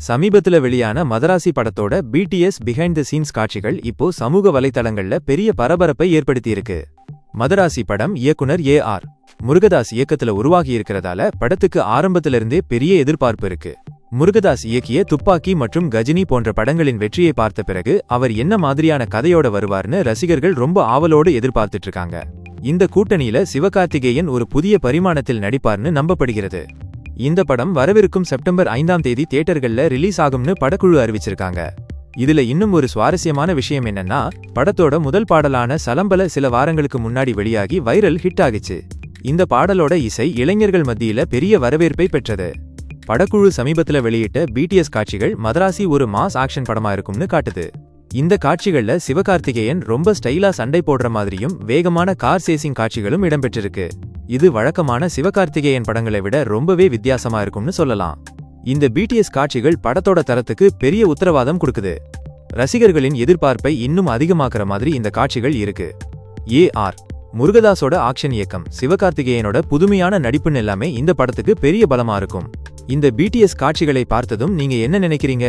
சமீபத்துல வெளியான மதராசி படத்தோட பிடிஎஸ் பிஹைண்ட் தி சீன்ஸ் காட்சிகள் இப்போ சமூக வலைத்தளங்கள்ல பெரிய பரபரப்பை ஏற்படுத்தியிருக்கு. மதராசி படம் இயக்குனர் ஏ.ஆர். முருகதாஸ் இயக்கத்துல உருவாகியிருக்கிறதால படத்துக்கு ஆரம்பத்திலிருந்தே பெரிய எதிர்பார்ப்பு இருக்கு. முருகதாஸ் இயக்கிய துப்பாக்கி மற்றும் கஜினி போன்ற படங்களின் வெற்றியை பார்த்த பிறகு அவர் என்ன மாதிரியான கதையோட வருவார்னு ரசிகர்கள் ரொம்ப ஆவலோடு எதிர்பார்த்துட்டு இருக்காங்க. இந்த கூட்டணியில சிவகார்த்திகேயன் ஒரு புதிய பரிமாணத்தில் நடிப்பார்னு நம்பப்படுகிறது. இந்த படம் வரவிருக்கும் செப்டம்பர் 5ஆம் தேதி தியேட்டர்கள்ல ரிலீஸ் ஆகும்னு படக்குழு அறிவிச்சிருக்காங்க. இதுல இன்னும் ஒரு சுவாரஸ்யமான விஷயம் என்னன்னா, படத்தோட முதல் பாடலான சலம்பல சில வாரங்களுக்கு முன்னாடி வெளியாகி வைரல் ஹிட் ஆகிச்சு. இந்த பாடலோட இசை இளைஞர்கள் மத்தியில பெரிய வரவேற்பை பெற்றது. படக்குழு சமீபத்துல வெளியிட்ட பிடிஎஸ் காட்சிகள் மதராசி ஒரு மாஸ் ஆக்ஷன் படமா இருக்கும்னு காட்டுது. இந்த காட்சிகள்ல சிவகார்த்திகேயன் ரொம்ப ஸ்டைலா சண்டை போடுற மாதிரியும் வேகமான கார் சேசிங் காட்சிகளும் இடம்பெற்றிருக்கு. இது வழக்கமான சிவகார்த்திகேயன் படங்களை விட ரொம்பவே வித்தியாசமா இருக்கும்னு சொல்லலாம். இந்த பிடிஎஸ் காட்சிகள் படத்தோட தரத்துக்கு பெரிய உத்தரவாதம் கொடுக்குது. ரசிகர்களின் எதிர்பார்ப்பை இன்னும் அதிகமாக்குற மாதிரி இந்த காட்சிகள் இருக்கு. ஏ.ஆர். முருகதாஸோட ஆக்ஷன் இயக்கம், சிவகார்த்திகேயனோட புதுமையான நடிப்புன்னு எல்லாமே இந்த படத்துக்கு பெரிய பலமா இருக்கும். இந்த பிடிஎஸ் காட்சிகளை பார்த்ததும் நீங்க என்ன நினைக்கிறீங்க?